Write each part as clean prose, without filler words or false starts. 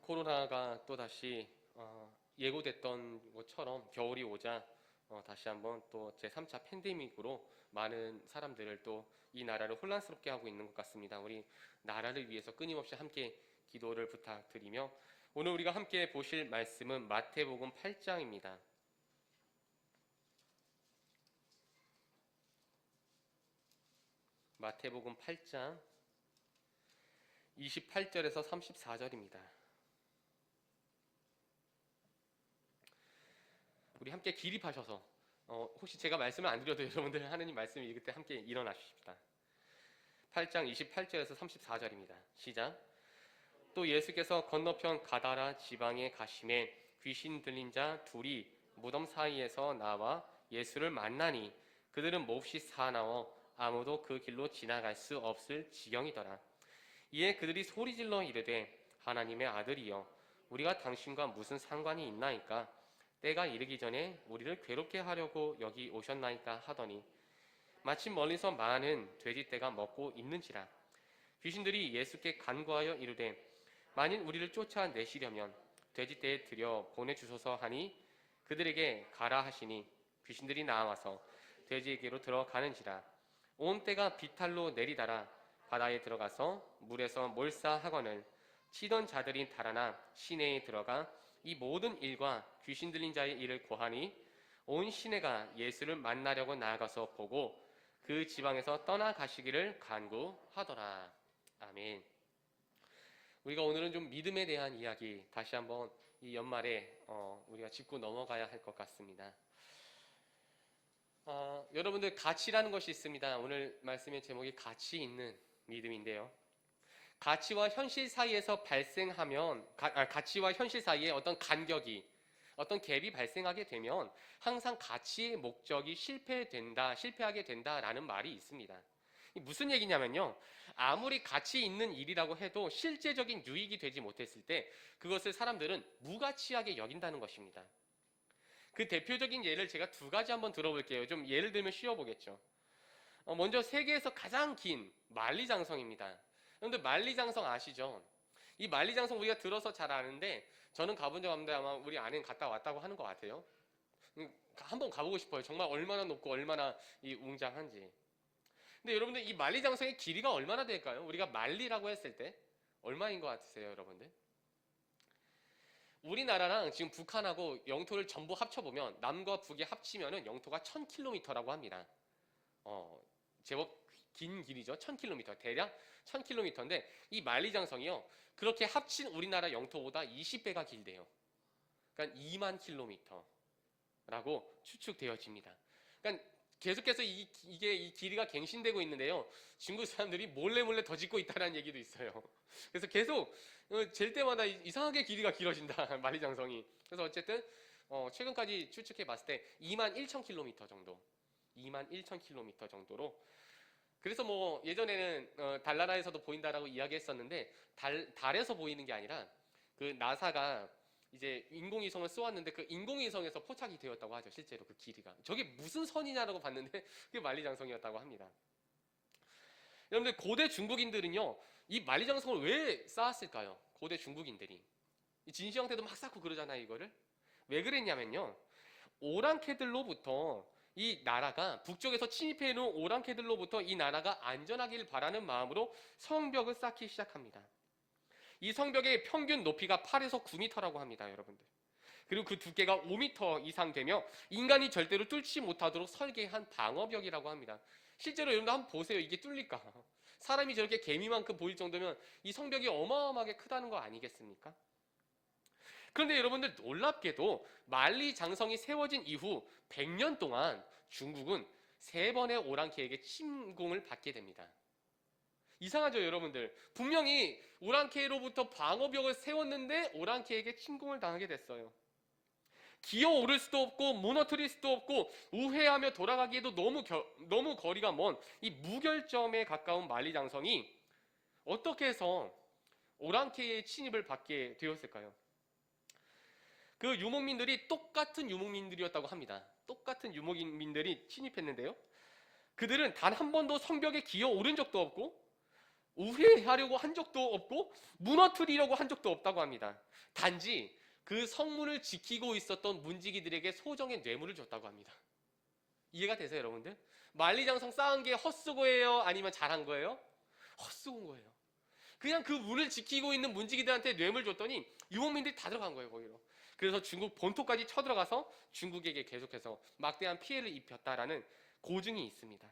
코로나가 또다시 예고됐던 것처럼 겨울이 오자 다시 한번 또 제3차 팬데믹으로 많은 사람들을 또 이 나라를 혼란스럽게 하고 있는 것 같습니다. 우리 나라를 위해서 끊임없이 함께 기도를 부탁드리며 오늘 우리가 함께 보실 말씀은 마태복음 8장입니다. 마태복음 8장 28절에서 34절입니다. 우리 함께 기립하셔서 혹시 제가 말씀을 안 드려도 여러분들 하느님 말씀 읽을 때 함께 일어나십시다. 8장 28절에서 34절입니다. 시작. 또 예수께서 건너편 가다라 지방에 가심에 귀신 들린 자 둘이 무덤 사이에서 나와 예수를 만나니 그들은 몹시 사나워 아무도 그 길로 지나갈 수 없을 지경이더라. 이에 그들이 소리질러 이르되 하나님의 아들이여 우리가 당신과 무슨 상관이 있나이까? 때가 이르기 전에 우리를 괴롭게 하려고 여기 오셨나이까 하더니 마침 멀리서 많은 돼지떼가 먹고 있는지라. 귀신들이 예수께 간구하여 이르되 만일 우리를 쫓아내시려면 돼지떼에 들여 보내주소서 하니 그들에게 가라 하시니 귀신들이 나와서 돼지에게로 들어가는지라. 온 떼가 비탈로 내리달아 바다에 들어가서 물에서 몰사하거늘 치던 자들이 달아나 시내에 들어가 이 모든 일과 귀신 들린 자의 일을 고하니 온 시내가 예수를 만나려고 나아가서 보고 그 지방에서 떠나가시기를 간구하더라. 아멘. 우리가 오늘은 좀 믿음에 대한 이야기 다시 한번 이 연말에 우리가 짚고 넘어가야 할 것 같습니다. 여러분들 가치라는 것이 있습니다. 오늘 말씀의 제목이 가치 있는 믿음인데요. 가치와 현실 사이에서 발생하면 가치와 현실 사이에 어떤 간격이 어떤 갭이 발생하게 되면 항상 가치의 목적이 실패하게 된다라는 말이 있습니다. 무슨 얘기냐면요. 아무리 가치 있는 일이라고 해도 실제적인 유익이 되지 못했을 때 그것을 사람들은 무가치하게 여긴다는 것입니다. 그 대표적인 예를 제가 두 가지 한번 들어볼게요. 좀 예를 들면 쉬워보겠죠. 먼저 세계에서 가장 긴 만리장성입니다. 여러분들 만리장성 아시죠? 이 만리장성 우리가 들어서 잘 아는데 저는 가본 적 없는데 아마 우리 아내는 갔다 왔다고 하는 것 같아요. 한번 가보고 싶어요. 정말 얼마나 높고 얼마나 웅장한지. 근데 여러분들 이 만리장성의 길이가 얼마나 될까요? 우리가 만리라고 했을 때 얼마인 것 같으세요, 여러분들? 우리나라랑 지금 북한하고 영토를 전부 합쳐보면 남과 북이 합치면 영토가 1000km라고 합니다. 제법 긴 길이죠. 1000km. 대략 1000km인데 이 만리장성이요. 그렇게 합친 우리나라 영토보다 20배가 길대요. 그러니까 2만 킬로미터라고 추측되어집니다. 그러니까 계속해서 이 길이가 갱신되고 있는데요. 중국 사람들이 몰래 더 짓고 있다는 얘기도 있어요. 그래서 계속 잴 때마다 이상하게 길이가 길어진다. 만리장성이. 그래서 어쨌든 최근까지 추측해 봤을 때 2만 1000km 정도. 2만 1000km 정도로. 그래서 뭐 예전에는 달나라에서도 보인다라고 이야기했었는데 달에서 보이는 게 아니라 그 나사가 이제 인공위성을 쏘았는데 그 인공위성에서 포착이 되었다고 하죠. 실제로 그 길이가. 저게 무슨 선이냐라고 봤는데 그게 만리장성이었다고 합니다. 여러분들 고대 중국인들은요. 이 만리장성을 왜 쌓았을까요? 고대 중국인들이. 진시황 때도 막 쌓고 그러잖아요. 이거를. 왜 그랬냐면요. 오랑캐들로부터 이 나라가 북쪽에서 침입해 놓은 오랑캐들로부터 이 나라가 안전하길 바라는 마음으로 성벽을 쌓기 시작합니다. 이 성벽의 평균 높이가 8에서 9m라고 합니다, 여러분들. 그리고 그 두께가 5m 이상 되며 인간이 절대로 뚫지 못하도록 설계한 방어벽이라고 합니다. 실제로 여러분들 한번 보세요. 이게 뚫릴까? 사람이 저렇게 개미만큼 보일 정도면 이 성벽이 어마어마하게 크다는 거 아니겠습니까? 그런데 여러분들 놀랍게도 만리장성이 세워진 이후 100년 동안 중국은 3번의 오랑캐에게 침공을 받게 됩니다. 이상하죠, 여러분들? 분명히 오랑캐로부터 방어벽을 세웠는데 오랑캐에게 침공을 당하게 됐어요. 기어오를 수도 없고 무너뜨릴 수도 없고 우회하며 돌아가기에도 너무 거리가 먼 이 무결점에 가까운 만리장성이 어떻게 해서 오랑캐의 침입을 받게 되었을까요? 그 유목민들이 똑같은 유목민들이었다고 합니다. 똑같은 유목민들이 침입했는데요. 그들은 단 한 번도 성벽에 기어 오른 적도 없고 우회하려고 한 적도 없고 무너뜨리려고 한 적도 없다고 합니다. 단지 그 성문을 지키고 있었던 문지기들에게 소정의 뇌물을 줬다고 합니다. 이해가 되세요, 여러분들? 만리장성 쌓은 게 헛수고예요? 아니면 잘한 거예요? 헛수고인 거예요. 그냥 그 문을 지키고 있는 문지기들한테 뇌물 줬더니 유목민들이 다 들어간 거예요, 거기로. 그래서 중국 본토까지 쳐들어가서 중국에게 계속해서 막대한 피해를 입혔다라는 고증이 있습니다.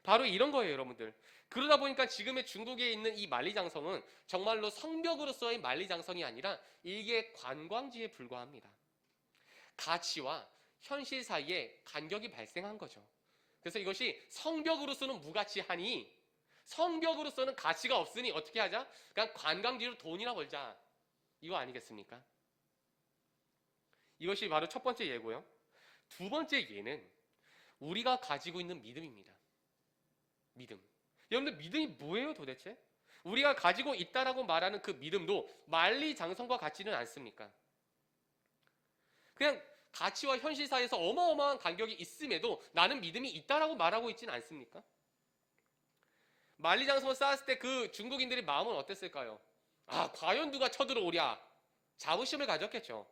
바로 이런 거예요, 여러분들. 그러다 보니까 지금의 중국에 있는 이 만리장성은 정말로 성벽으로서의 만리장성이 아니라 이게 관광지에 불과합니다. 가치와 현실 사이에 간격이 발생한 거죠. 그래서 이것이 성벽으로서는 무가치하니 성벽으로서는 가치가 없으니 어떻게 하자? 그냥 관광지로 돈이나 벌자. 이거 아니겠습니까? 이것이 바로 첫 번째 예고요. 두 번째 예는 우리가 가지고 있는 믿음입니다. 믿음. 여러분들 믿음이 뭐예요 도대체? 우리가 가지고 있다라고 말하는 그 믿음도 만리장성과 같지는 않습니까? 그냥 가치와 현실 사이에서 어마어마한 간격이 있음에도 나는 믿음이 있다라고 말하고 있지는 않습니까? 만리장성을 쌓았을 때 그 중국인들의 마음은 어땠을까요? 아, 과연 누가 쳐들어오랴? 자부심을 가졌겠죠.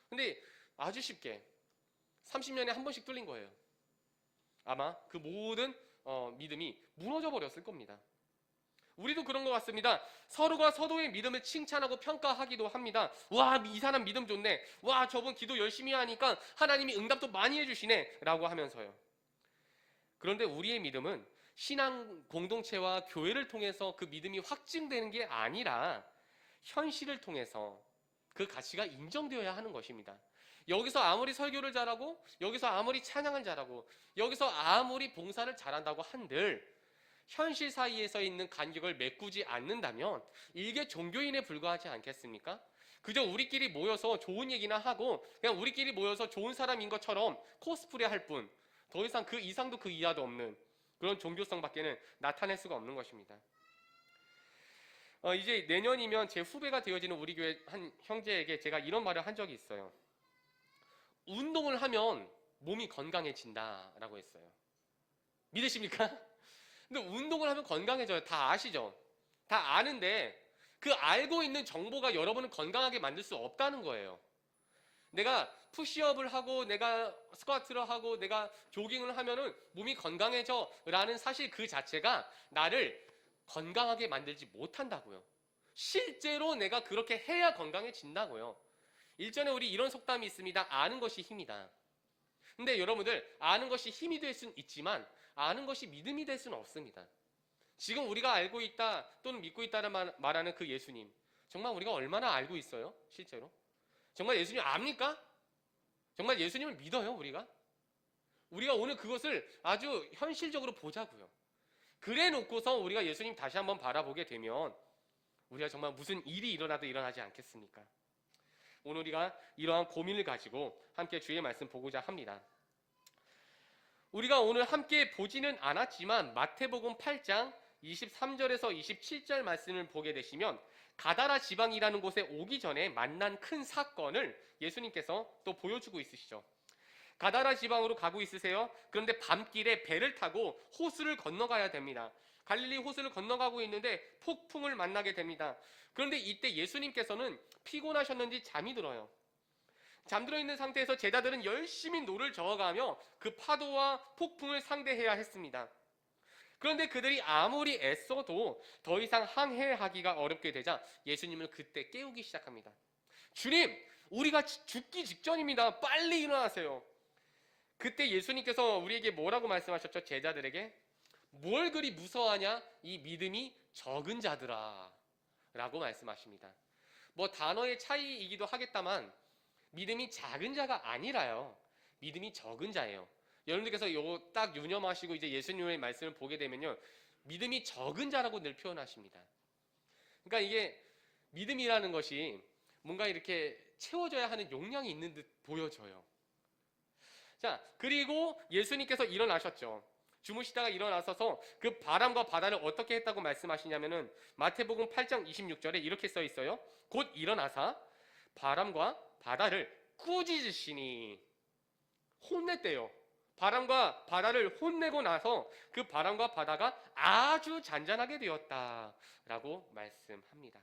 근데 아주 쉽게 30년에 한 번씩 뚫린 거예요. 아마 그 모든 믿음이 무너져 버렸을 겁니다. 우리도 그런 것 같습니다. 서로가 서로의 믿음을 칭찬하고 평가하기도 합니다. 와, 이 사람 믿음 좋네. 와, 저분 기도 열심히 하니까 하나님이 응답도 많이 해주시네 라고 하면서요. 그런데 우리의 믿음은 신앙 공동체와 교회를 통해서 그 믿음이 확증되는 게 아니라 현실을 통해서 그 가치가 인정되어야 하는 것입니다. 여기서 아무리 설교를 잘하고 여기서 아무리 찬양을 잘하고 여기서 아무리 봉사를 잘한다고 한들 현실 사이에서 있는 간격을 메꾸지 않는다면 이게 종교인에 불과하지 않겠습니까? 그저 우리끼리 모여서 좋은 얘기나 하고 그냥 우리끼리 모여서 좋은 사람인 것처럼 코스프레 할 뿐 더 이상 그 이상도 그 이하도 없는 그런 종교성밖에는 나타낼 수가 없는 것입니다. 이제 내년이면 제 후배가 되어지는 우리 교회 한 형제에게 제가 이런 말을 한 적이 있어요. 운동을 하면 몸이 건강해진다라고 했어요. 믿으십니까? 근데 운동을 하면 건강해져요. 다 아시죠? 다 아는데 그 알고 있는 정보가 여러분을 건강하게 만들 수 없다는 거예요. 내가 푸시업을 하고 내가 스쿼트를 하고 내가 조깅을 하면은 몸이 건강해져 라는 사실 그 자체가 나를 건강하게 만들지 못한다고요. 실제로 내가 그렇게 해야 건강해진다고요. 일전에 우리 이런 속담이 있습니다. 아는 것이 힘이다. 근데 여러분들 아는 것이 힘이 될 수는 있지만 아는 것이 믿음이 될 수는 없습니다. 지금 우리가 알고 있다 또는 믿고 있다는 말하는 그 예수님 정말 우리가 얼마나 알고 있어요? 실제로? 정말 예수님 압니까? 정말 예수님을 믿어요 우리가? 우리가 오늘 그것을 아주 현실적으로 보자고요. 그래 놓고서 우리가 예수님 다시 한번 바라보게 되면 우리가 정말 무슨 일이 일어나도 일어나지 않겠습니까? 오늘 우리가 이러한 고민을 가지고 함께 주의 말씀 보고자 합니다. 우리가 오늘 함께 보지는 않았지만 마태복음 8장 23절에서 27절 말씀을 보게 되시면 가다라 지방이라는 곳에 오기 전에 만난 큰 사건을 예수님께서 또 보여주고 있으시죠. 가다라 지방으로 가고 있으세요. 그런데 밤길에 배를 타고 호수를 건너가야 됩니다. 갈릴리 호수를 건너가고 있는데 폭풍을 만나게 됩니다. 그런데 이때 예수님께서는 피곤하셨는지 잠이 들어요. 잠들어 있는 상태에서 제자들은 열심히 노를 저어가며 그 파도와 폭풍을 상대해야 했습니다. 그런데 그들이 아무리 애써도 더 이상 항해하기가 어렵게 되자 예수님을 그때 깨우기 시작합니다. 주님, 우리가 죽기 직전입니다. 빨리 일어나세요. 그때 예수님께서 우리에게 뭐라고 말씀하셨죠? 제자들에게 뭘 그리 무서워하냐? 이 믿음이 적은 자들아 라고 말씀하십니다. 뭐 단어의 차이이기도 하겠다만 믿음이 작은 자가 아니라요. 믿음이 적은 자예요. 여러분들께서 요거 딱 유념하시고 이제 예수님의 말씀을 보게 되면요. 믿음이 적은 자라고 늘 표현하십니다. 그러니까 이게 믿음이라는 것이 뭔가 이렇게 채워져야 하는 용량이 있는 듯 보여져요. 자, 그리고 예수님께서 일어나셨죠. 주무시다가 일어나서서 그 바람과 바다를 어떻게 했다고 말씀하시냐면은 마태복음 8장 26절에 이렇게 써 있어요. 곧 일어나사 바람과 바다를 꾸짖으시니 혼냈대요. 바람과 바다를 혼내고 나서 그 바람과 바다가 아주 잔잔하게 되었다라고 말씀합니다.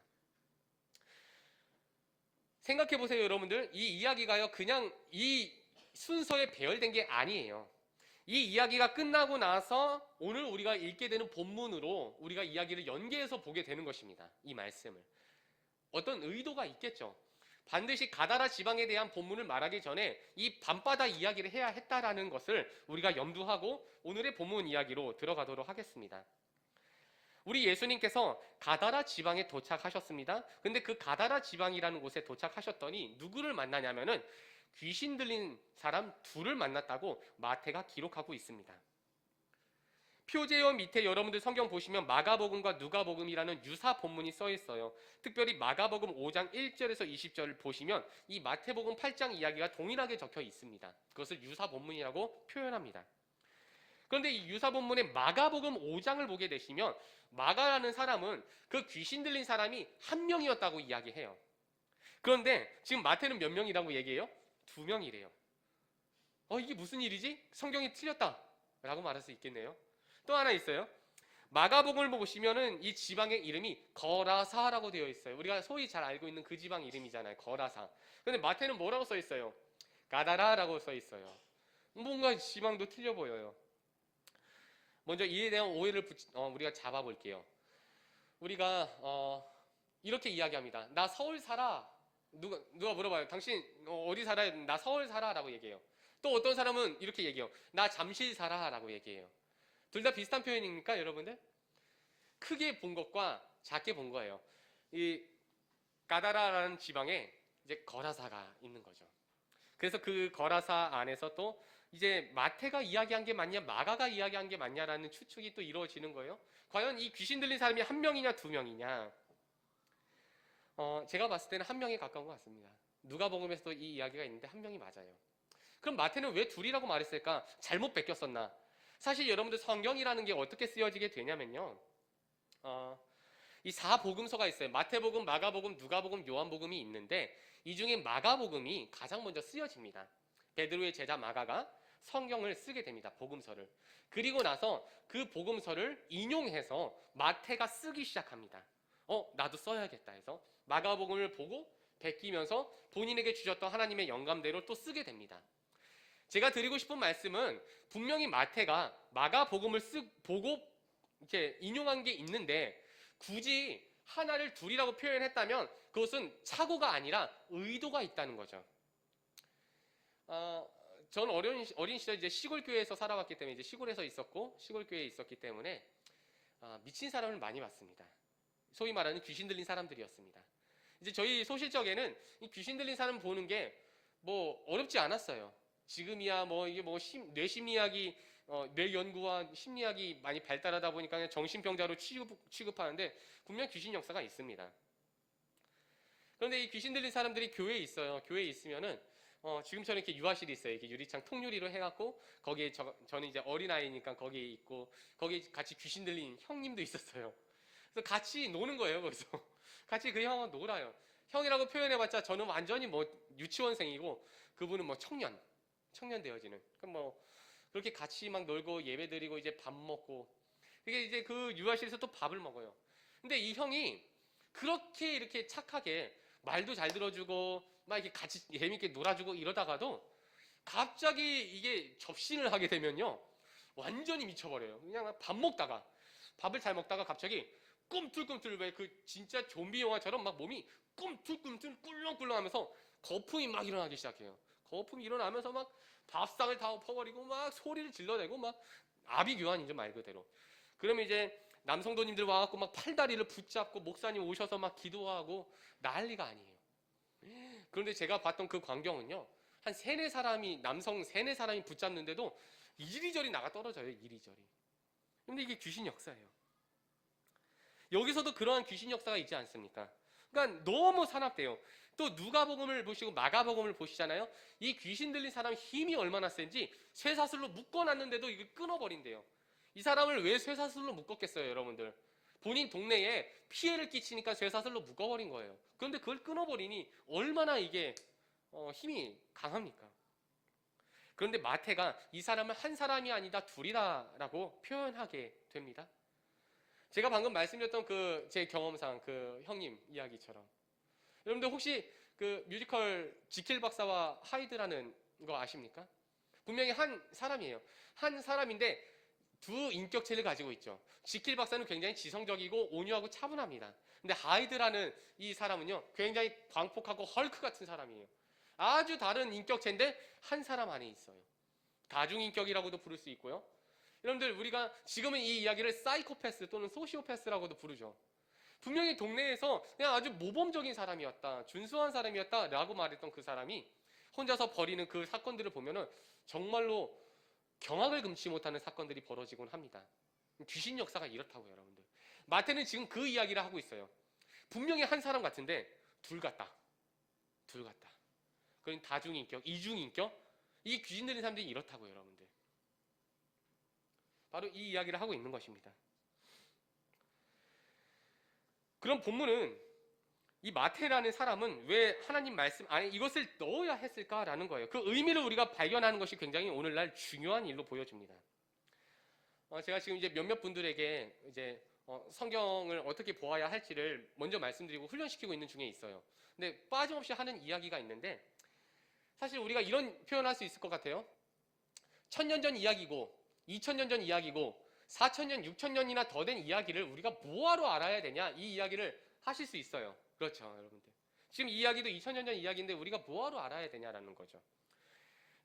생각해 보세요, 여러분들. 이 이야기가요, 그냥 이 순서에 배열된 게 아니에요. 이 이야기가 끝나고 나서 오늘 우리가 읽게 되는 본문으로 우리가 이야기를 연계해서 보게 되는 것입니다. 이 말씀을. 어떤 의도가 있겠죠. 반드시 가다라 지방에 대한 본문을 말하기 전에 이 밤바다 이야기를 해야 했다라는 것을 우리가 염두하고 오늘의 본문 이야기로 들어가도록 하겠습니다. 우리 예수님께서 가다라 지방에 도착하셨습니다. 근데 그 가다라 지방이라는 곳에 도착하셨더니 누구를 만나냐면은 귀신 들린 사람 둘을 만났다고 마태가 기록하고 있습니다. 표제어 밑에 여러분들 성경 보시면 마가복음과 누가복음이라는 유사 본문이 써 있어요. 특별히 마가복음 5장 1절에서 20절을 보시면 이 마태복음 8장 이야기가 동일하게 적혀 있습니다. 그것을 유사 본문이라고 표현합니다. 그런데 이 유사 본문의 마가복음 5장을 보게 되시면 마가라는 사람은 그 귀신 들린 사람이 한 명이었다고 이야기해요. 그런데 지금 마태는 몇 명이라고 얘기해요? 2명이래요. 이게 무슨 일이지? 성경이 틀렸다 라고 말할 수 있겠네요. 또 하나 있어요. 마가복음을 보시면은 이 지방의 이름이 거라사라고 되어 있어요. 우리가 소위 잘 알고 있는 그 지방 이름이잖아요. 거라사. 그런데 마태는 뭐라고 써 있어요? 가다라라고 써 있어요. 뭔가 지방도 틀려 보여요. 먼저 이에 대한 오해를 우리가 잡아볼게요. 우리가 이렇게 이야기합니다. 나 서울 살아. 누가 물어봐요. 당신 어디 살아요? 나 서울 살아 라고 얘기해요. 또 어떤 사람은 이렇게 얘기해요. 나 잠실 살아 라고 얘기해요. 둘 다 비슷한 표현입니까, 여러분들? 크게 본 것과 작게 본 거예요. 이 가다라라는 지방에 이제 거라사가 있는 거죠. 그래서 그 거라사 안에서 또 이제 마태가 이야기한 게 맞냐, 마가가 이야기한 게 맞냐라는 추측이 또 이루어지는 거예요. 과연 이 귀신 들린 사람이 한 명이냐, 2명이냐? 제가 봤을 때는 한 명에 가까운 것 같습니다. 누가복음에서도 이 이야기가 있는데 한 명이 맞아요. 그럼 마태는 왜 둘이라고 말했을까? 잘못 베꼈었나? 사실 여러분들 성경이라는 게 어떻게 쓰여지게 되냐면요. 이 4복음서가 있어요. 마태복음, 마가복음, 누가복음, 요한복음이 있는데 이 중에 마가복음이 가장 먼저 쓰여집니다. 베드로의 제자 마가가 성경을 쓰게 됩니다. 복음서를. 그리고 나서 그 복음서를 인용해서 마태가 쓰기 시작합니다. 나도 써야겠다 해서 마가복음을 보고 베끼면서 본인에게 주셨던 하나님의 영감대로 또 쓰게 됩니다. 제가 드리고 싶은 말씀은 분명히 마태가 마가복음을 보고 이렇게 인용한 게 있는데 굳이 하나를 둘이라고 표현했다면 그것은 착오가 아니라 의도가 있다는 거죠. 저는 어린 시절 이제 시골 교회에서 살아왔기 때문에 이제 시골에서 있었고 시골 교회에 있었기 때문에 미친 사람을 많이 봤습니다. 소위 말하는 귀신 들린 사람들이었습니다. 이제 저희 소실적에는 이 귀신 들린 사람 보는 게 뭐 어렵지 않았어요. 지금이야 뭐 이게 뭐 뇌심리학이 뇌 연구와 심리학이 많이 발달하다 보니까 그냥 정신병자로 취급하는데 분명 귀신 역사가 있습니다. 그런데 이 귀신 들린 사람들이 교회에 있어요. 교회에 있으면은 지금처럼 이렇게 유아실이 있어요. 이렇게 유리창 통유리로 해갖고 거기에 저는 이제 어린아이니까 거기에 있고 거기에 같이 귀신 들린 형님도 있었어요. 그래서 같이 노는 거예요. 거기서 같이 그 형하고 놀아요. 형이라고 표현해봤자 저는 완전히 뭐 유치원생이고 그분은 뭐 청년 되어지는. 그럼 뭐 그렇게 같이 막 놀고 예배드리고 이제 밥 먹고 이게 이제 그 유아실에서 또 밥을 먹어요. 근데 이 형이 그렇게 이렇게 착하게 말도 잘 들어주고 막 이렇게 같이 재밌게 놀아주고 이러다가도 갑자기 이게 접신을 하게 되면요 완전히 미쳐버려요. 그냥 밥 먹다가 밥을 잘 먹다가 갑자기 꿈틀꿈틀 왜 그 진짜 좀비 영화처럼 막 몸이 꿈틀꿈틀 꿀렁꿀렁하면서 거품이 막 일어나기 시작해요. 거품이 일어나면서 막 밥상을 다 엎어버리고 막 소리를 질러대고 막 아비규환이죠 말 그대로. 그러면 이제 남성도님들 와갖고 막 팔다리를 붙잡고 목사님 오셔서 막 기도하고 난리가 아니에요. 그런데 제가 봤던 그 광경은요 한 3-4사람이 남성 3-4사람이 붙잡는데도 이리저리 나가 떨어져요. 이리저리. 근데 이게 귀신 역사예요. 여기서도 그러한 귀신 역사가 있지 않습니까? 그러니까 너무 산압돼요. 또 누가복음을 보시고 마가복음을 보시잖아요. 이 귀신 들린 사람 힘이 얼마나 센지 쇠사슬로 묶어놨는데도 이걸 끊어버린대요. 이 사람을 왜 쇠사슬로 묶었겠어요, 여러분들? 본인 동네에 피해를 끼치니까 쇠사슬로 묶어버린 거예요. 그런데 그걸 끊어버리니 얼마나 이게 힘이 강합니까? 그런데 마태가 이 사람은 한 사람이 아니다 둘이다라고 표현하게 됩니다. 제가 방금 말씀드렸던 그 제 경험상 그 형님 이야기처럼 여러분들 혹시 그 뮤지컬 지킬 박사와 하이드라는 거 아십니까? 분명히 한 사람이에요. 한 사람인데 두 인격체를 가지고 있죠. 지킬 박사는 굉장히 지성적이고 온유하고 차분합니다. 근데 하이드라는 이 사람은요, 굉장히 광폭하고 헐크 같은 사람이에요. 아주 다른 인격체인데 한 사람 안에 있어요. 다중인격이라고도 부를 수 있고요. 여러분들 우리가 지금은 이 이야기를 사이코패스 또는 소시오패스라고도 부르죠. 분명히 동네에서 그냥 아주 모범적인 사람이었다, 준수한 사람이었다 라고 말했던 그 사람이 혼자서 벌이는 그 사건들을 보면은 정말로 경악을 금치 못하는 사건들이 벌어지곤 합니다. 귀신 역사가 이렇다고요, 여러분들. 마태는 지금 그 이야기를 하고 있어요. 분명히 한 사람 같은데 둘 같다. 둘 같다. 그런 다중인격, 이중인격, 이 귀신 들린 사람들이 이렇다고요, 여러분들. 바로 이 이야기를 하고 있는 것입니다. 그럼 본문은 이 마태라는 사람은 왜 하나님 말씀 안에 이것을 넣어야 했을까라는 거예요. 그 의미를 우리가 발견하는 것이 굉장히 오늘날 중요한 일로 보여집니다. 제가 지금 이제 몇몇 분들에게 이제 성경을 어떻게 보아야 할지를 먼저 말씀드리고 훈련시키고 있는 중에 있어요. 근데 빠짐없이 하는 이야기가 있는데 사실 우리가 이런 표현할 수 있을 것 같아요. 1000년 전 이야기고 2000년 전 이야기고 4000년, 6000년이나 더 된 이야기를 우리가 뭐하러 알아야 되냐 이 이야기를 하실 수 있어요. 그렇죠, 여러분들. 지금 이 이야기도 2000년 전 이야기인데 우리가 뭐하러 알아야 되냐라는 거죠.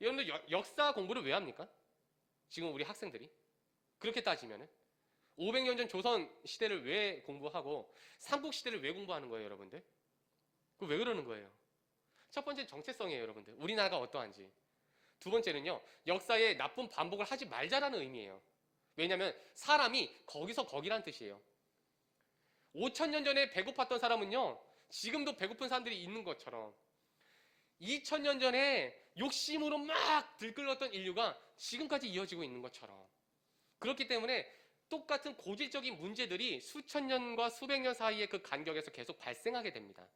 여러분들 역사 공부를 왜 합니까? 지금 우리 학생들이 그렇게 따지면은 500년 전 조선 시대를 왜 공부하고 삼국 시대를 왜 공부하는 거예요, 여러분들? 그 왜 그러는 거예요? 첫 번째 정체성이에요, 여러분들. 우리나라가 어떠한지. 두 번째는요, 역사의 나쁜 반복을 하지 말자라는 의미예요. 왜냐하면 사람이 거기서 거기란 뜻이에요. 5000년 전에 배고팠던 사람은요, 지금도 배고픈 사람들이 있는 것처럼 2000년 전에 욕심으로 막 들끓었던 인류가 지금까지 이어지고 있는 것처럼 그렇기 때문에 똑같은 고질적인 문제들이 수천 년과 수백 년 사이의 그 간격에서 계속 발생하게 됩니다.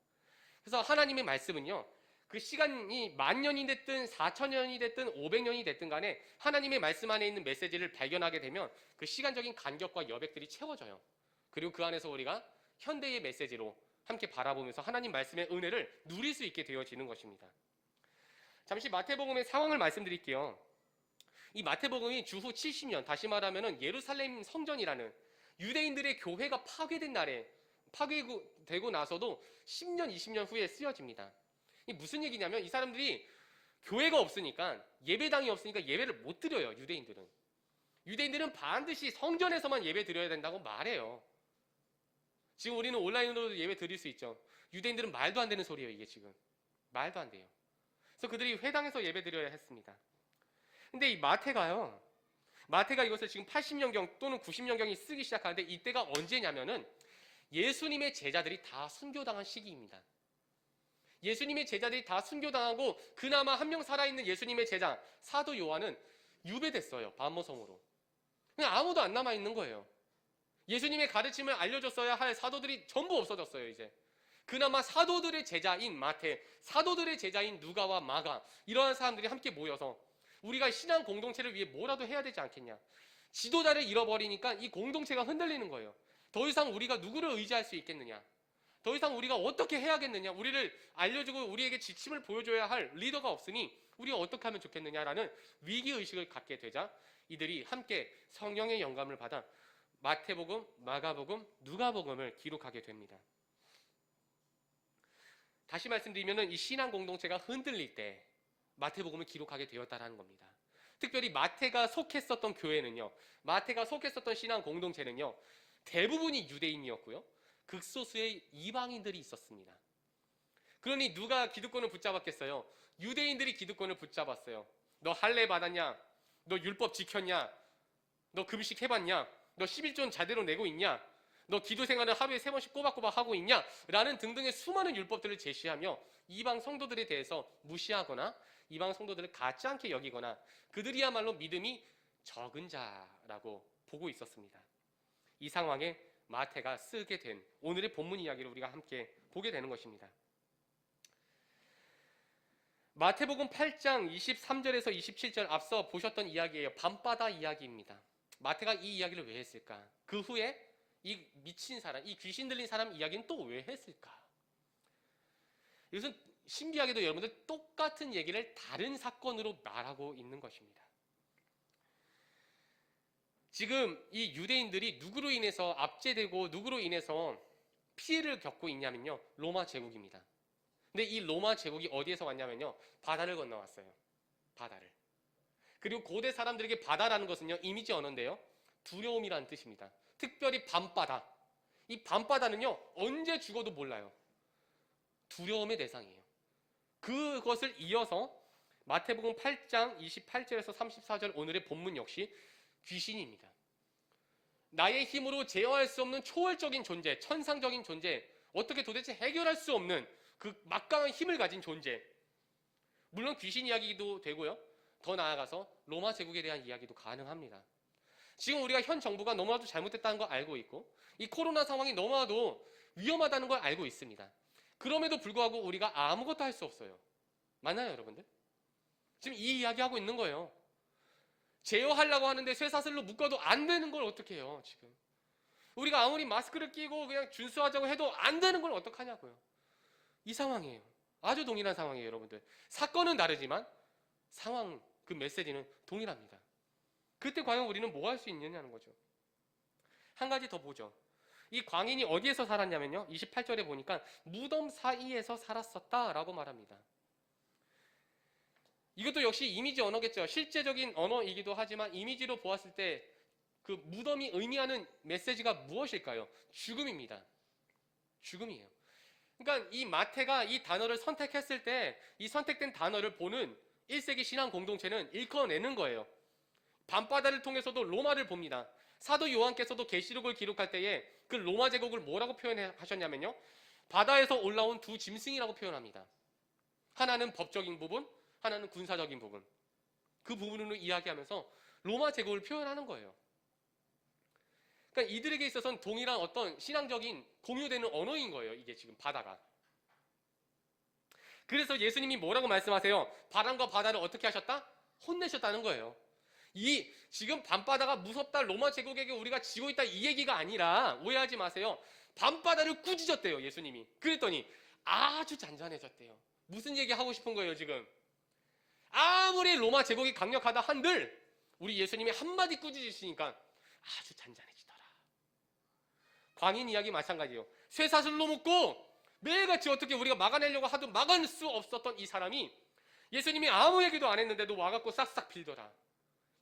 그래서 하나님의 말씀은요, 그 시간이 10,000년이 됐든 4000년이 됐든 500년이 됐든 간에 하나님의 말씀 안에 있는 메시지를 발견하게 되면 그 시간적인 간격과 여백들이 채워져요. 그리고 그 안에서 우리가 현대의 메시지로 함께 바라보면서 하나님 말씀의 은혜를 누릴 수 있게 되어지는 것입니다. 잠시 마태복음의 상황을 말씀드릴게요. 이 마태복음이 주후 70년, 다시 말하면 예루살렘 성전이라는 유대인들의 교회가 파괴된 날에 파괴되고 나서도 10년, 20년 후에 쓰여집니다. 이 무슨 얘기냐면 이 사람들이 교회가 없으니까 예배당이 없으니까 예배를 못 드려요. 유대인들은 반드시 성전에서만 예배 드려야 된다고 말해요. 지금 우리는 온라인으로도 예배 드릴 수 있죠. 유대인들은 말도 안 되는 소리예요. 이게 지금 말도 안 돼요. 그래서 그들이 회당에서 예배 드려야 했습니다. 근데 이 마태가 이것을 지금 80년경 또는 90년경이 쓰기 시작하는데 이때가 언제냐면은 예수님의 제자들이 다 순교당한 시기입니다. 예수님의 제자들이 다 순교당하고 그나마 한 명 살아있는 예수님의 제자 사도 요한은 유배됐어요. 반모성으로. 그냥 아무도 안 남아있는 거예요. 예수님의 가르침을 알려줬어야 할 사도들이 전부 없어졌어요. 이제 그나마 사도들의 제자인 마태, 사도들의 제자인 누가와 마가, 이러한 사람들이 함께 모여서 우리가 신앙 공동체를 위해 뭐라도 해야 되지 않겠냐. 지도자를 잃어버리니까 이 공동체가 흔들리는 거예요. 더 이상 우리가 누구를 의지할 수 있겠느냐, 더 이상 우리가 어떻게 해야겠느냐, 우리를 알려주고 우리에게 지침을 보여줘야 할 리더가 없으니 우리가 어떻게 하면 좋겠느냐라는 위기의식을 갖게 되자 이들이 함께 성령의 영감을 받아 마태복음, 마가복음, 누가복음을 기록하게 됩니다. 다시 말씀드리면 이 신앙 공동체가 흔들릴 때 마태복음을 기록하게 되었다는 겁니다. 특별히 마태가 속했었던 교회는요, 마태가 속했었던 신앙 공동체는요, 대부분이 유대인이었고요, 극소수의 이방인들이 있었습니다. 그러니 누가 기득권을 붙잡았겠어요? 유대인들이 기득권을 붙잡았어요. 너 할례 받았냐? 너 율법 지켰냐? 너 금식 해봤냐? 너 11조는 제대로 내고 있냐? 너 기도 생활을 하루에 3번씩 꼬박꼬박 하고 있냐? 라는 등등의 수많은 율법들을 제시하며 이방 성도들에 대해서 무시하거나 이방 성도들을 갖지 않게 여기거나 그들이야말로 믿음이 적은 자라고 보고 있었습니다. 이 상황에 마태가 쓰게 된 오늘의 본문 이야기를 우리가 함께 보게 되는 것입니다. 마태복음 8장 23절에서 27절 앞서 보셨던 이야기예요. 밤바다 이야기입니다. 마태가 이 이야기를 왜 했을까? 그 후에 이 미친 사람, 이 귀신 들린 사람 이야기는 또 왜 했을까? 이것은 신기하게도 여러분들 똑같은 얘기를 다른 사건으로 말하고 있는 것입니다. 지금 이 유대인들이 누구로 인해서 압제되고 누구로 인해서 피해를 겪고 있냐면요. 로마 제국입니다. 근데 이 로마 제국이 어디에서 왔냐면요. 바다를 건너왔어요. 바다를. 그리고 고대 사람들에게 바다라는 것은요. 이미지 언어인데요. 두려움이라는 뜻입니다. 특별히 밤바다. 이 밤바다는요. 언제 죽어도 몰라요. 두려움의 대상이에요. 그것을 이어서 마태복음 8장 28절에서 34절 오늘의 본문 역시 귀신입니다. 나의 힘으로 제어할 수 없는 초월적인 존재, 천상적인 존재, 어떻게 도대체 해결할 수 없는 그 막강한 힘을 가진 존재. 물론 귀신 이야기도 되고요. 더 나아가서 로마 제국에 대한 이야기도 가능합니다. 지금 우리가 현 정부가 너무나도 잘못됐다는 걸 알고 있고 이 코로나 상황이 너무나도 위험하다는 걸 알고 있습니다. 그럼에도 불구하고 우리가 아무것도 할 수 없어요. 맞나요, 여러분들? 지금 이 이야기하고 있는 거예요. 제어하려고 하는데 쇠사슬로 묶어도 안 되는 걸 어떻게 해요, 지금? 우리가 아무리 마스크를 끼고 그냥 준수하자고 해도 안 되는 걸 어떡하냐고요. 이 상황이에요. 아주 동일한 상황이에요, 여러분들. 사건은 다르지만 상황, 그 메시지는 동일합니다. 그때 과연 우리는 뭐 할 수 있느냐는 거죠. 한 가지 더 보죠. 이 광인이 어디에서 살았냐면요. 28절에 보니까 무덤 사이에서 살았었다라고 말합니다. 이것도 역시 이미지 언어겠죠. 실제적인 언어이기도 하지만 이미지로 보았을 때 그 무덤이 의미하는 메시지가 무엇일까요? 죽음입니다. 죽음이에요. 그러니까 이 마태가 이 단어를 선택했을 때 이 선택된 단어를 보는 1세기 신앙 공동체는 읽어내는 거예요. 밤바다를 통해서도 로마를 봅니다. 사도 요한께서도 계시록을 기록할 때에 그 로마 제국을 뭐라고 표현하셨냐면요. 바다에서 올라온 두 짐승이라고 표현합니다. 하나는 법적인 부분, 하나는 군사적인 부분. 그 부분으로 이야기하면서 로마 제국을 표현하는 거예요. 그러니까 이들에게 있어서는 동일한 어떤 신앙적인 공유되는 언어인 거예요. 이게 지금 바다가. 그래서 예수님이 뭐라고 말씀하세요? 바람과 바다를 어떻게 하셨다? 혼내셨다는 거예요. 이 지금 밤바다가 무섭다, 로마 제국에게 우리가 지고 있다 이 얘기가 아니라 오해하지 마세요. 밤바다를 꾸짖었대요, 예수님이. 그랬더니 아주 잔잔해졌대요. 무슨 얘기 하고 싶은 거예요, 지금? 아무리 로마 제국이 강력하다 한들 우리 예수님이 한마디 꾸짖으시니까 아주 잔잔해지더라. 광인 이야기 마찬가지예요. 쇠사슬로 묶고 매일같이 어떻게 우리가 막아내려고 하도 막을 수 없었던 이 사람이 예수님이 아무 얘기도 안 했는데도 와갖고 싹싹 빌더라.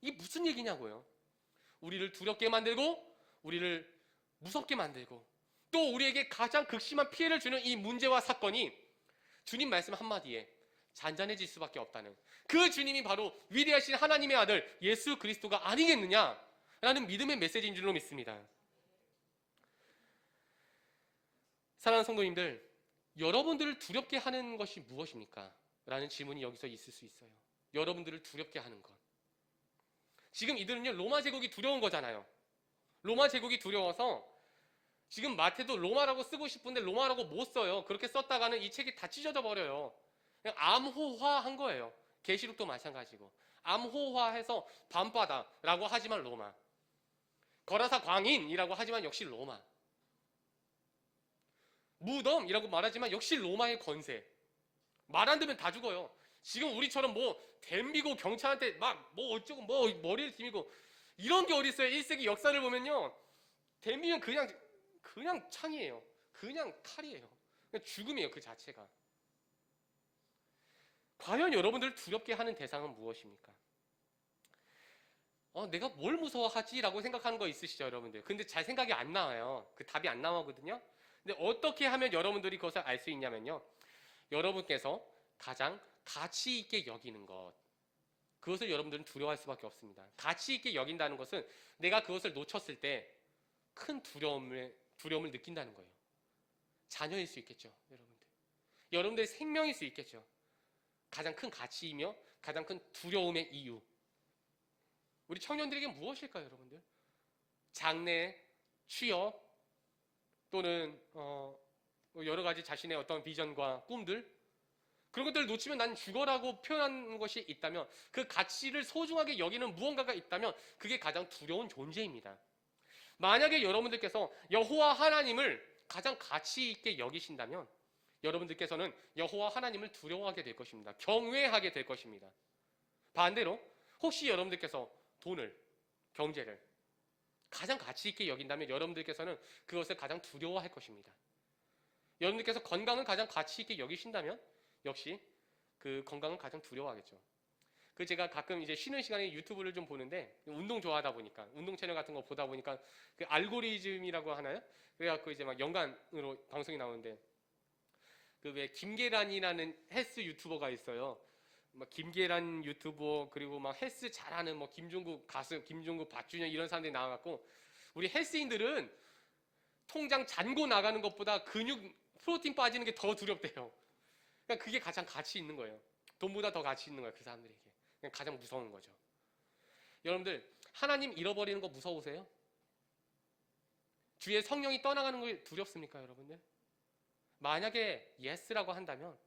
이게 무슨 얘기냐고요. 우리를 두렵게 만들고 우리를 무섭게 만들고 또 우리에게 가장 극심한 피해를 주는 이 문제와 사건이 주님 말씀 한마디에 잔잔해질 수밖에 없다는 그 주님이 바로 위대하신 하나님의 아들 예수 그리스도가 아니겠느냐라는 믿음의 메시지인 줄로 믿습니다. 사랑하는 성도님들, 여러분들을 두렵게 하는 것이 무엇입니까? 라는 질문이 여기서 있을 수 있어요. 여러분들을 두렵게 하는 것. 지금 이들은요, 로마 제국이 두려운 거잖아요. 로마 제국이 두려워서 지금 마태도 로마라고 쓰고 싶은데 로마라고 못 써요. 그렇게 썼다가는 이 책이 다 찢어져 버려요. 그냥 암호화한 거예요. 계시록도 마찬가지고. 암호화해서 밤바다라고 하지만 로마. 거라사 광인이라고 하지만 역시 로마. 무덤이라고 말하지만 역시 로마의 권세. 말 안 들으면 다 죽어요. 지금 우리처럼 뭐 댐비고 경찰한테 막 뭐 어쩌고 뭐 머리를 디미고 이런 게 어디 있어요. 1세기 역사를 보면요. 댐비면 그냥 창이에요. 그냥 칼이에요. 그냥 죽음이에요. 그 자체가. 과연 여러분들을 두렵게 하는 대상은 무엇입니까? 내가 뭘 무서워하지라고 생각하는 거 있으시죠, 여러분들? 근데 잘 생각이 안 나와요. 그 답이 안 나오거든요. 근데 어떻게 하면 여러분들이 그것을 알 수 있냐면요. 여러분께서 가장 가치 있게 여기는 것. 그것을 여러분들은 두려워할 수밖에 없습니다. 가치 있게 여긴다는 것은 내가 그것을 놓쳤을 때 큰 두려움을 느낀다는 거예요. 자녀일 수 있겠죠, 여러분들. 여러분들의 생명일 수 있겠죠. 가장 큰 가치이며 가장 큰 두려움의 이유. 우리 청년들에게 무엇일까요, 여러분들? 장래, 취업, 또는 여러 가지 자신의 어떤 비전과 꿈들, 그런 것들을 놓치면 난 죽어라고 표현하는 것이 있다면, 그 가치를 소중하게 여기는 무언가가 있다면 그게 가장 두려운 존재입니다. 만약에 여러분들께서 여호와 하나님을 가장 가치 있게 여기신다면 여러분들께서는 여호와 하나님을 두려워하게 될 것입니다. 경외하게 될 것입니다. 반대로 혹시 여러분들께서 돈을, 경제를 가장 가치 있게 여긴다면 여러분들께서는 그것을 가장 두려워할 것입니다. 여러분들께서 건강을 가장 가치 있게 여기신다면 역시 그 건강을 가장 두려워하겠죠. 그 제가 가끔 이제 쉬는 시간에 유튜브를 좀 보는데, 운동 좋아하다 보니까, 운동 채널 같은 거 보다 보니까 그 알고리즘이라고 하나요? 그래갖고 이제 막 연관으로 방송이 나오는데, 그 왜 김계란이라는 헬스 유튜버가 있어요. 막 김계란 유튜버, 그리고 막 헬스 잘하는 뭐 김종국 가수, 김종국, 박준현 이런 사람들이 나와갖고 우리 헬스인들은 통장 잔고 나가는 것보다 근육, 프로틴 빠지는 게 더 두렵대요. 그러니까 그게 가장 가치 있는 거예요. 돈보다 더 가치 있는 거예요, 그 사람들에게. 그냥 가장 무서운 거죠. 여러분들, 하나님 잃어버리는 거 무서우세요? 주의 성령이 떠나가는 거 두렵습니까, 여러분들? 만약에 예스라고 한다면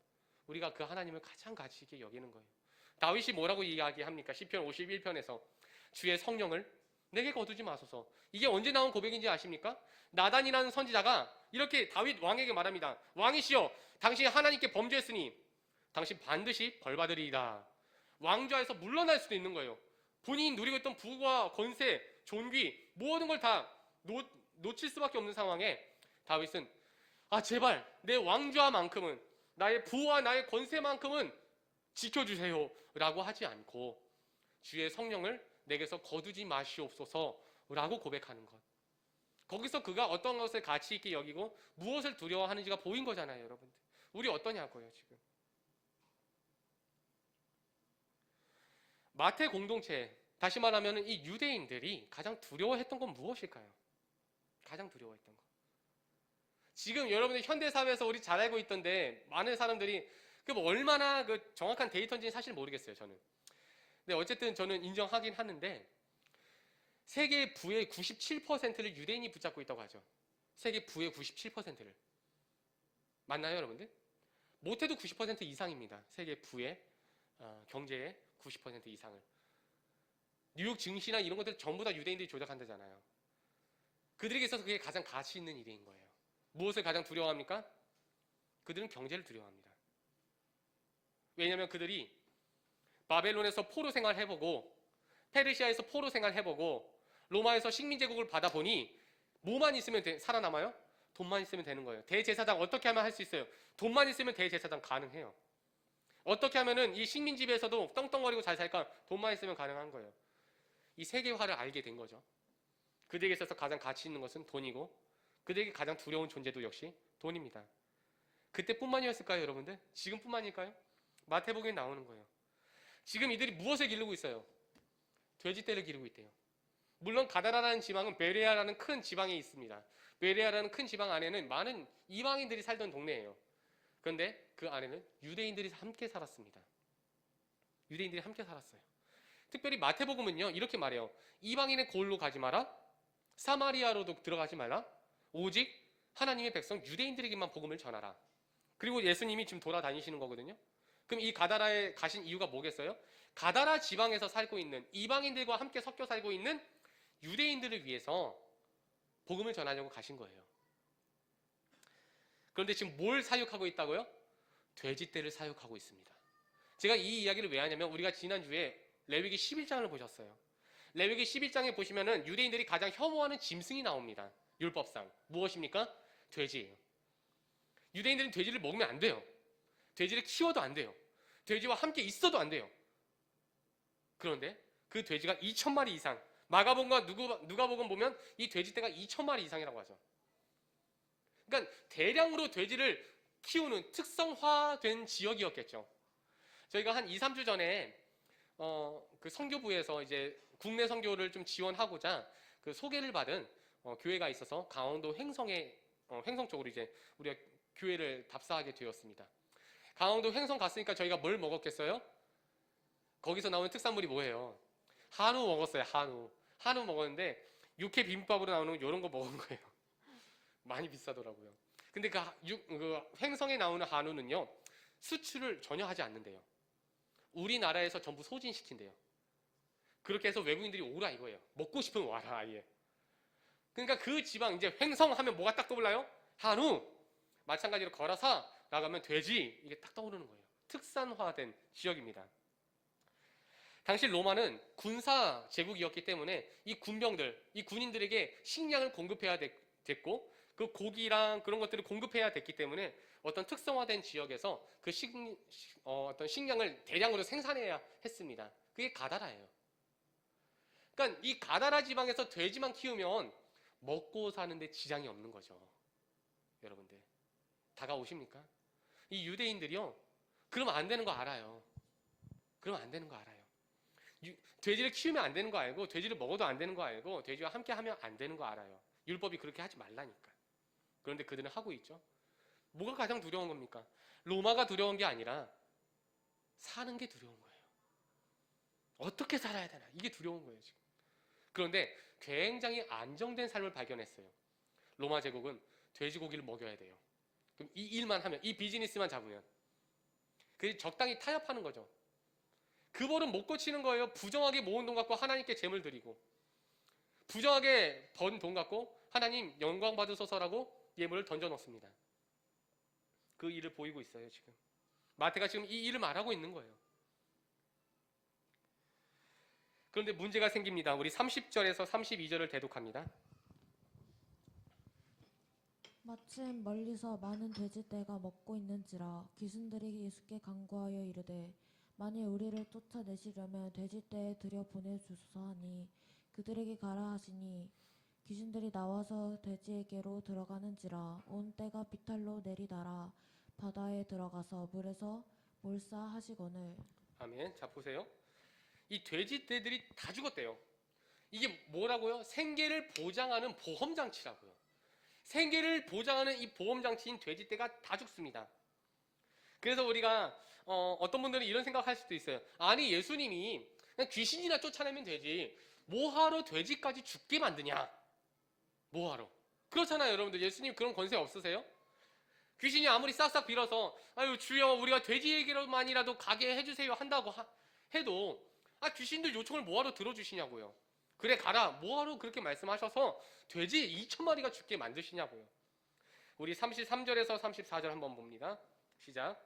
우리가 그 하나님을 가장 가치 있게 여기는 거예요. 다윗이 뭐라고 이야기합니까? 시편 51편에서 주의 성령을 내게 거두지 마소서. 이게 언제 나온 고백인지 아십니까? 나단이라는 선지자가 이렇게 다윗 왕에게 말합니다. 왕이시여, 당신이 하나님께 범죄했으니 당신 반드시 벌받으리이다. 왕좌에서 물러날 수도 있는 거예요. 본인이 누리고 있던 부와 권세, 존귀 모든 걸 다 놓칠 수밖에 없는 상황에 다윗은 제발 내 왕좌만큼은, 나의 부와 나의 권세만큼은 지켜주세요 라고 하지 않고 주의 성령을 내게서 거두지 마시옵소서 라고 고백하는 것. 거기서 그가 어떤 것을 가치 있게 여기고 무엇을 두려워하는지가 보인 거잖아요, 여러분들. 우리 어떠냐고요, 지금. 마태 공동체, 다시 말하면 이 유대인들이 가장 두려워했던 건 무엇일까요? 가장 두려워했던 거. 지금 여러분들 현대사회에서 우리 잘 알고 있던데 많은 사람들이 얼마나 그 정확한 데이터인지는 사실 모르겠어요, 저는. 근데 어쨌든 저는 인정하긴 하는데 세계 부의 97%를 유대인이 붙잡고 있다고 하죠. 세계 부의 97%를. 맞나요, 여러분들? 못해도 90% 이상입니다. 세계 부의 경제의 90% 이상을. 뉴욕 증시나 이런 것들 전부 다 유대인들이 조작한다잖아요. 그들에게 있어서 그게 가장 가치 있는 일인 거예요. 무엇을 가장 두려워합니까? 그들은 경제를 두려워합니다. 왜냐하면 그들이 바벨론에서 포로 생활 해보고 페르시아에서 포로 생활 해보고 로마에서 식민제국을 받아보니 뭐만 있으면 살아남아요? 돈만 있으면 되는 거예요. 대제사장 어떻게 하면 할 수 있어요? 돈만 있으면 대제사장 가능해요. 어떻게 하면은 이 식민지배에서도 떵떵거리고 잘 살까? 돈만 있으면 가능한 거예요. 이 세계화를 알게 된 거죠. 그들에게 있어서 가장 가치 있는 것은 돈이고 그들에게 가장 두려운 존재도 역시 돈입니다. 그때뿐만이었을까요, 여러분들? 지금뿐만일까요? 마태복음에 나오는 거예요. 지금 이들이 무엇을 기르고 있어요? 돼지떼를 기르고 있대요. 물론 가다라라는 지방은 베레아라는 큰 지방에 있습니다. 베레아라는 큰 지방 안에는 많은 이방인들이 살던 동네예요. 그런데 그 안에는 유대인들이 함께 살았습니다. 유대인들이 함께 살았어요. 특별히 마태복음은요, 이렇게 말해요. 이방인의 골로 가지 마라. 사마리아로도 들어가지 말라. 오직 하나님의 백성 유대인들에게만 복음을 전하라. 그리고 예수님이 지금 돌아다니시는 거거든요. 그럼 이 가다라에 가신 이유가 뭐겠어요? 가다라 지방에서 살고 있는 이방인들과 함께 섞여 살고 있는 유대인들을 위해서 복음을 전하려고 가신 거예요. 그런데 지금 뭘 사육하고 있다고요? 돼지떼를 사육하고 있습니다. 제가 이 이야기를 왜 하냐면 우리가 지난주에 레위기 11장을 보셨어요. 레위기 11장에 보시면은 유대인들이 가장 혐오하는 짐승이 나옵니다. 율법상. 무엇입니까? 돼지예요. 유대인들은 돼지를 먹으면 안 돼요. 돼지를 키워도 안 돼요. 돼지와 함께 있어도 안 돼요. 그런데 그 돼지가 2,000마리 이상, 마가복음과 누가복음 보면 이 돼지떼가 2,000마리 이상이라고 하죠. 그러니까 대량으로 돼지를 키우는 특성화된 지역이었겠죠. 저희가 한 2, 3주 전에 그 선교부에서 이제 국내 선교를 좀 지원하고자 그 소개를 받은 교회가 있어서 강원도 횡성 쪽으로 이제 우리가 교회를 답사하게 되었습니다. 강원도 횡성 갔으니까 저희가 뭘 먹었겠어요? 거기서 나오는 특산물이 뭐예요? 한우 먹었어요. 한우 먹었는데 육회 비빔밥으로 나오는 이런 거 먹은 거예요. 많이 비싸더라고요. 근데 그 횡성에 나오는 한우는요, 수출을 전혀 하지 않는데요. 우리나라에서 전부 소진시킨대요. 그렇게 해서 외국인들이 오라 이거예요. 먹고 싶으면 와라 아예. 그러니까 그 지방 이제 횡성하면 뭐가 딱 떠올라요? 한우. 마찬가지로 거라사 나가면 돼지, 이게 딱 떠오르는 거예요. 특산화된 지역입니다. 당시 로마는 군사 제국이었기 때문에 이 군병들, 이 군인들에게 식량을 공급해야 됐고, 그 고기랑 그런 것들을 공급해야 됐기 때문에 어떤 특성화된 지역에서 그 어떤 식량을 대량으로 생산해야 했습니다. 그게 가다라예요. 그러니까 이 가다라 지방에서 돼지만 키우면 먹고 사는데 지장이 없는 거죠. 여러분들 다가오십니까? 이 유대인들이요, 그러면 안 되는 거 알아요. 그러면 안 되는 거 알아요. 돼지를 키우면 안 되는 거 알고, 돼지를 먹어도 안 되는 거 알고, 돼지와 함께 하면 안 되는 거 알아요. 율법이 그렇게 하지 말라니까. 그런데 그들은 하고 있죠. 뭐가 가장 두려운 겁니까? 로마가 두려운 게 아니라 사는 게 두려운 거예요. 어떻게 살아야 되나, 이게 두려운 거예요 지금. 그런데 굉장히 안정된 삶을 발견했어요. 로마 제국은 돼지고기를 먹여야 돼요. 그럼 이 일만 하면, 이 비즈니스만 잡으면, 그 적당히 타협하는 거죠. 그 벌은 못 고치는 거예요. 부정하게 모은 돈 갖고 하나님께 제물 드리고, 부정하게 번 돈 갖고 하나님 영광 받으소서라고 예물을 던져 놓습니다. 그 일을 보이고 있어요 지금. 마태가 지금 이 일을 말하고 있는 거예요. 그런데 문제가 생깁니다. 우리 30절에서 32절을 대독합니다. 마침 멀리서 많은 돼지떼가 먹고 있는지라 귀신들이 예수께 간구하여 이르되 만일 우리를 쫓아내시려면 돼지떼에 들여보내주소서 하니 그들에게 가라 하시니 귀신들이 나와서 돼지에게로 들어가는지라 온 떼가 비탈로 내리달아 바다에 들어가서 물에서 몰사하시거늘. 아멘. 자 보세요. 이 돼지떼들이 다 죽었대요. 이게 뭐라고요? 생계를 보장하는 보험장치라고요. 생계를 보장하는 이 보험장치인 돼지떼가 다 죽습니다. 그래서 우리가 어떤 분들은 이런 생각할 수도 있어요. 아니 예수님이 그냥 귀신이나 쫓아내면 되지 뭐하러 돼지까지 죽게 만드냐? 뭐하러? 그렇잖아요 여러분들. 예수님 그런 권세 없으세요? 귀신이 아무리 싹싹 빌어서 아유 주여 우리가 돼지에게로만이라도 가게 해주세요 한다고 해도 귀신들 요청을 뭐하러 들어주시냐고요. 그래 가라 뭐하러 그렇게 말씀하셔서 돼지 2,000마리가 죽게 만드시냐고요. 우리 33절에서 34절 한번 봅니다. 시작.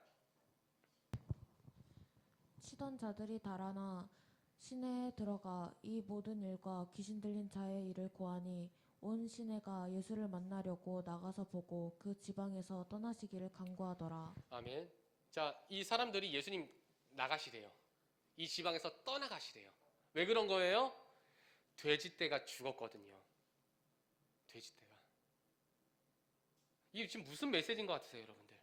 치던 자들이 달아나 시내에 들어가 이 모든 일과 귀신 들린 자의 일을 고하니 온 시내가 예수를 만나려고 나가서 보고 그 지방에서 떠나시기를 간구하더라. 아멘. 자, 이 사람들이 예수님 나가시래요. 이 지방에서 떠나가시래요. 왜 그런 거예요? 돼지떼가 죽었거든요. 돼지떼가. 이게 지금 무슨 메시지인 것 같으세요, 여러분들?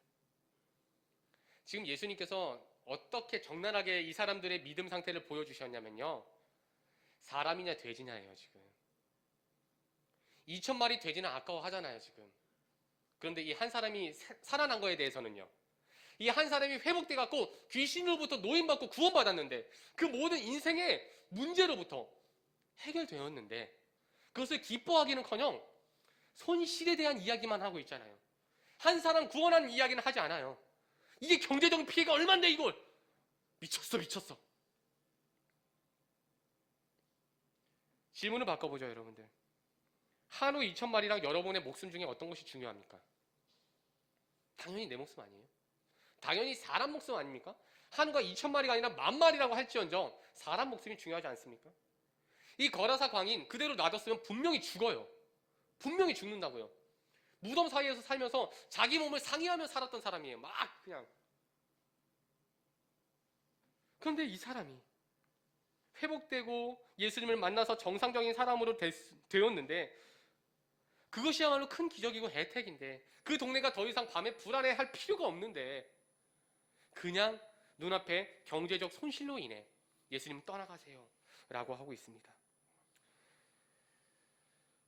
지금 예수님께서 어떻게 적나라하게 이 사람들의 믿음 상태를 보여주셨냐면요. 사람이냐 돼지냐예요, 지금. 2,000마리 돼지는 아까워하잖아요, 지금. 그런데 이 한 사람이 살아난 거에 대해서는요. 이 한 사람이 회복돼 갖고 귀신으로부터 노인받고 구원받았는데 그 모든 인생의 문제로부터 해결되었는데 그것을 기뻐하기는커녕 손실에 대한 이야기만 하고 있잖아요. 한 사람 구원하는 이야기는 하지 않아요. 이게 경제적인 피해가 얼만데 이걸. 미쳤어. 질문을 바꿔보죠, 여러분들. 한우 2,000마리랑 여러분의 목숨 중에 어떤 것이 중요합니까? 당연히 내 목숨 아니에요? 당연히 사람 목숨 아닙니까? 한우가 2,000마리가 아니라 10,000마리라고 할지언정 사람 목숨이 중요하지 않습니까? 이 거라사 광인 그대로 놔뒀으면 분명히 죽어요. 분명히 죽는다고요. 무덤 사이에서 살면서 자기 몸을 상해하며 살았던 사람이에요. 막 그냥. 그런데 이 사람이 회복되고 예수님을 만나서 정상적인 사람으로 되었는데 그것이야말로 큰 기적이고 혜택인데 그 동네가 더 이상 밤에 불안해할 필요가 없는데 그냥 눈앞에 경제적 손실로 인해 예수님 떠나가세요 라고 하고 있습니다.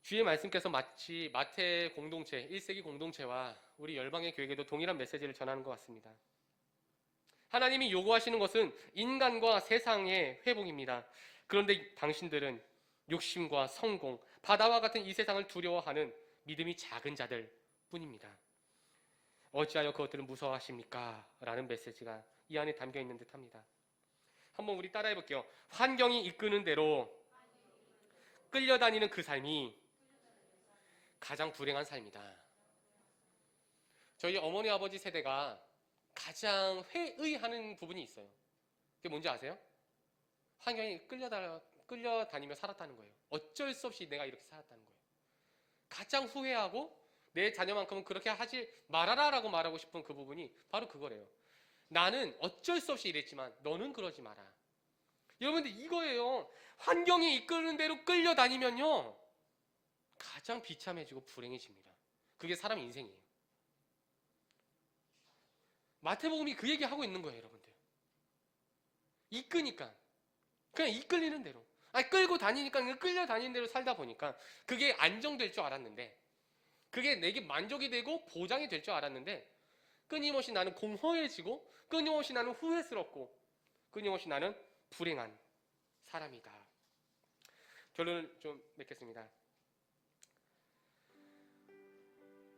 주의 말씀께서 마치 마태 공동체, 1세기 공동체와 우리 열방의 교회에게도 동일한 메시지를 전하는 것 같습니다. 하나님이 요구하시는 것은 인간과 세상의 회복입니다. 그런데 당신들은 욕심과 성공, 바다와 같은 이 세상을 두려워하는 믿음이 작은 자들 뿐입니다. 어찌하여 그것들을 무서워하십니까? 라는 메시지가 이 안에 담겨 있는 듯 합니다. 한번 우리 따라해 볼게요. 환경이 이끄는 대로 끌려다니는 그 삶이 가장 불행한 삶이다. 저희 어머니 아버지 세대가 가장 회의하는 부분이 있어요. 그게 뭔지 아세요? 환경이 끌려다니며 살았다는 거예요. 어쩔 수 없이 내가 이렇게 살았다는 거예요. 가장 후회하고 내 자녀만큼은 그렇게 하지 말아라 라고 말하고 싶은 그 부분이 바로 그거래요. 나는 어쩔 수 없이 이랬지만 너는 그러지 마라. 여러분들 이거예요. 환경이 이끄는 대로 끌려다니면요 가장 비참해지고 불행해집니다. 그게 사람 인생이에요. 마태복음이 그 얘기하고 있는 거예요, 여러분들. 이끄니까 그냥 이끌리는 대로, 끌고 다니니까 끌려다니는 대로 살다 보니까 그게 안정될 줄 알았는데, 그게 내게 만족이 되고 보장이 될 줄 알았는데, 끊임없이 나는 공허해지고 끊임없이 나는 후회스럽고 끊임없이 나는 불행한 사람이다. 결론을 좀 맺겠습니다.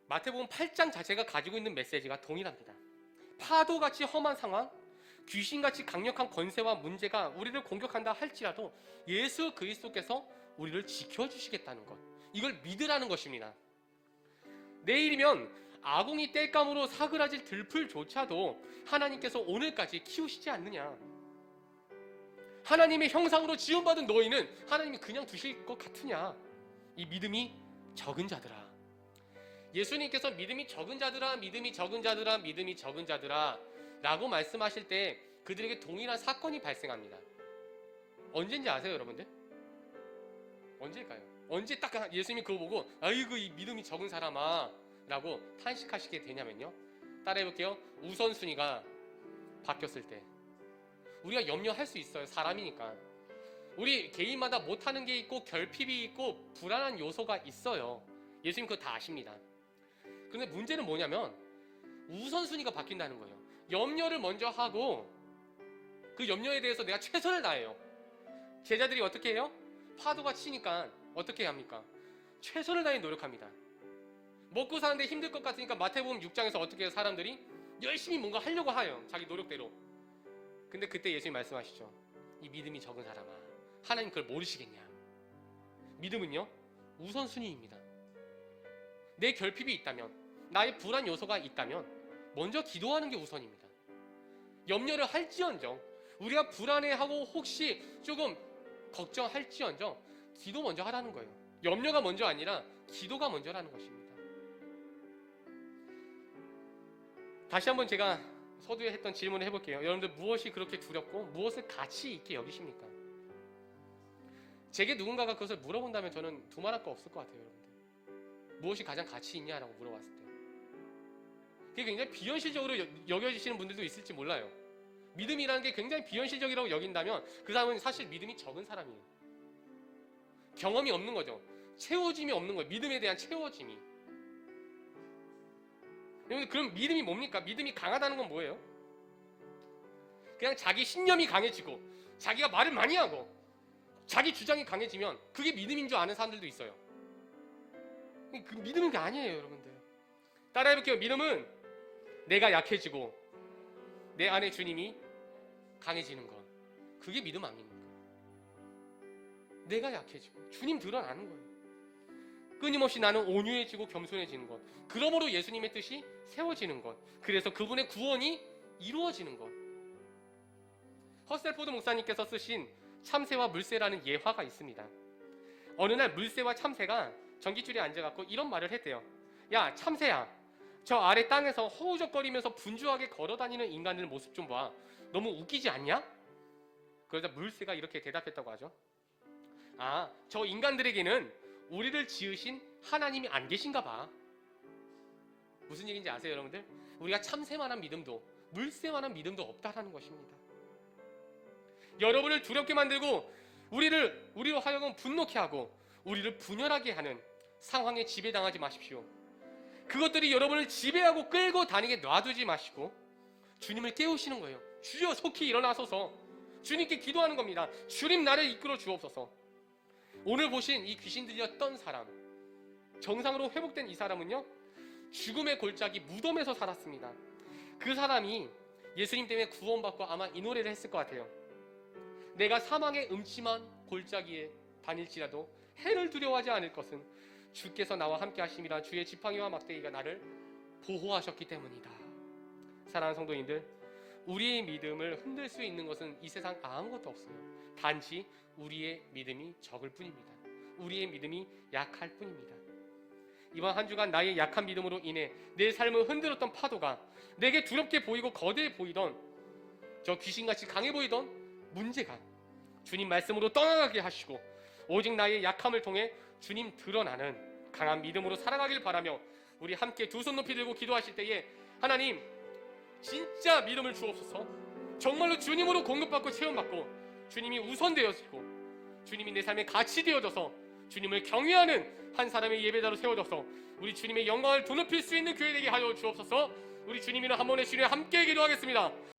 마태복음 8장 자체가 가지고 있는 메시지가 동일합니다. 파도같이 험한 상황, 귀신같이 강력한 권세와 문제가 우리를 공격한다 할지라도 예수 그리스도께서 우리를 지켜주시겠다는 것, 이걸 믿으라는 것입니다. 내일이면 아궁이 땔감으로 사그라질 들풀조차도 하나님께서 오늘까지 키우시지 않느냐. 하나님의 형상으로 지음받은 너희는 하나님이 그냥 두실 것 같으냐. 이 믿음이 적은 자들아. 예수님께서 믿음이 적은 자들아, 믿음이 적은 자들아, 믿음이 적은 자들아 라고 말씀하실 때 그들에게 동일한 사건이 발생합니다. 언제인지 아세요, 여러분들? 언제일까요? 언제 딱 예수님이 그거 보고 아이고 이 믿음이 적은 사람아 라고 탄식하시게 되냐면요, 따라해볼게요. 우선순위가 바뀌었을 때. 우리가 염려할 수 있어요. 사람이니까. 우리 개인마다 못하는 게 있고 결핍이 있고 불안한 요소가 있어요. 예수님 그거 다 아십니다. 그런데 문제는 뭐냐면 우선순위가 바뀐다는 거예요. 염려를 먼저 하고 그 염려에 대해서 내가 최선을 다해요. 제자들이 어떻게 해요? 파도가 치니까 어떻게 합니까? 최선을 다해 노력합니다. 먹고 사는데 힘들 것 같으니까 마태복음 6장에서 어떻게 해요? 사람들이 열심히 뭔가 하려고 해요. 자기 노력대로. 근데 그때 예수님이 말씀하시죠. 이 믿음이 적은 사람아, 하나님 그걸 모르시겠냐. 믿음은요 우선순위입니다. 내 결핍이 있다면, 나의 불안 요소가 있다면 먼저 기도하는 게 우선입니다. 염려를 할지언정, 우리가 불안해하고 혹시 조금 걱정할지언정 기도 먼저 하라는 거예요. 염려가 먼저 아니라 기도가 먼저라는 것입니다. 다시 한번 제가 서두에 했던 질문을 해볼게요. 여러분들 무엇이 그렇게 두렵고 무엇을 가치 있게 여기십니까? 제게 누군가가 그것을 물어본다면 저는 두말할 거 없을 것 같아요. 여러분들 무엇이 가장 가치 있냐라고 물어봤을 때 그게 굉장히 비현실적으로 여겨지시는 분들도 있을지 몰라요. 믿음이라는 게 굉장히 비현실적이라고 여긴다면 그 사람은 사실 믿음이 적은 사람이에요. 경험이 없는 거죠. 채워짐이 없는 거예요. 믿음에 대한 채워짐이. 여러분 그럼 믿음이 뭡니까? 믿음이 강하다는 건 뭐예요? 그냥 자기 신념이 강해지고 자기가 말을 많이 하고 자기 주장이 강해지면 그게 믿음인 줄 아는 사람들도 있어요. 그 믿음인 게 아니에요, 여러분들. 따라해볼게요. 믿음은 내가 약해지고 내 안에 주님이 강해지는 것, 그게 믿음 아닙니까? 내가 약해지고 주님 드러나는 거예요. 끊임없이 나는 온유해지고 겸손해지는 것, 그러므로 예수님의 뜻이 세워지는 것, 그래서 그분의 구원이 이루어지는 것. 허셀포드 목사님께서 쓰신 참새와 물새라는 예화가 있습니다. 어느 날 물새와 참새가 전깃줄에 앉아갖고 이런 말을 했대요. 야 참새야, 저 아래 땅에서 허우적거리면서 분주하게 걸어다니는 인간들 모습 좀 봐. 너무 웃기지 않냐? 그러자 물새가 이렇게 대답했다고 하죠. 아, 저 인간들에게는 우리를 지으신 하나님이 안 계신가 봐. 무슨 얘기인지 아세요, 여러분들? 우리가 참새만한 믿음도 물새만한 믿음도 없다라는 것입니다. 여러분을 두렵게 만들고 우리로 하여금 분노케 하고 우리를 분열하게 하는 상황에 지배당하지 마십시오. 그것들이 여러분을 지배하고 끌고 다니게 놔두지 마시고 주님을 깨우시는 거예요. 주여 속히 일어나소서. 주님께 기도하는 겁니다. 주님 나를 이끌어 주옵소서. 오늘 보신 이 귀신 들렸던 사람, 정상으로 회복된 이 사람은요, 죽음의 골짜기 무덤에서 살았습니다. 그 사람이 예수님 때문에 구원받고 아마 이 노래를 했을 것 같아요. 내가 사망의 음침한 골짜기에 다닐지라도 해를 두려워하지 않을 것은 주께서 나와 함께 하심이라. 주의 지팡이와 막대기가 나를 보호하셨기 때문이다. 사랑하는 성도님들, 우리의 믿음을 흔들 수 있는 것은 이 세상 아무것도 없어요. 단지 우리의 믿음이 적을 뿐입니다. 우리의 믿음이 약할 뿐입니다. 이번 한 주간 나의 약한 믿음으로 인해 내 삶을 흔들었던 파도가, 내게 두렵게 보이고 거대해 보이던, 저 귀신같이 강해 보이던 문제가 주님 말씀으로 떠나가게 하시고 오직 나의 약함을 통해 주님 드러나는 강한 믿음으로 살아가길 바라며, 우리 함께 두 손 높이 들고 기도하실 때에 하나님 진짜 믿음을 주옵소서. 정말로 주님으로 공급받고 체험받고 주님이 우선되어지고 주님이 내 삶의 가치 되어져서 주님을 경외하는 한 사람의 예배자로 세워져서 우리 주님의 영광을 드높일 수 있는 교회 되게 하여 주옵소서. 우리 주님이랑 한 번에 주님 함께 기도하겠습니다.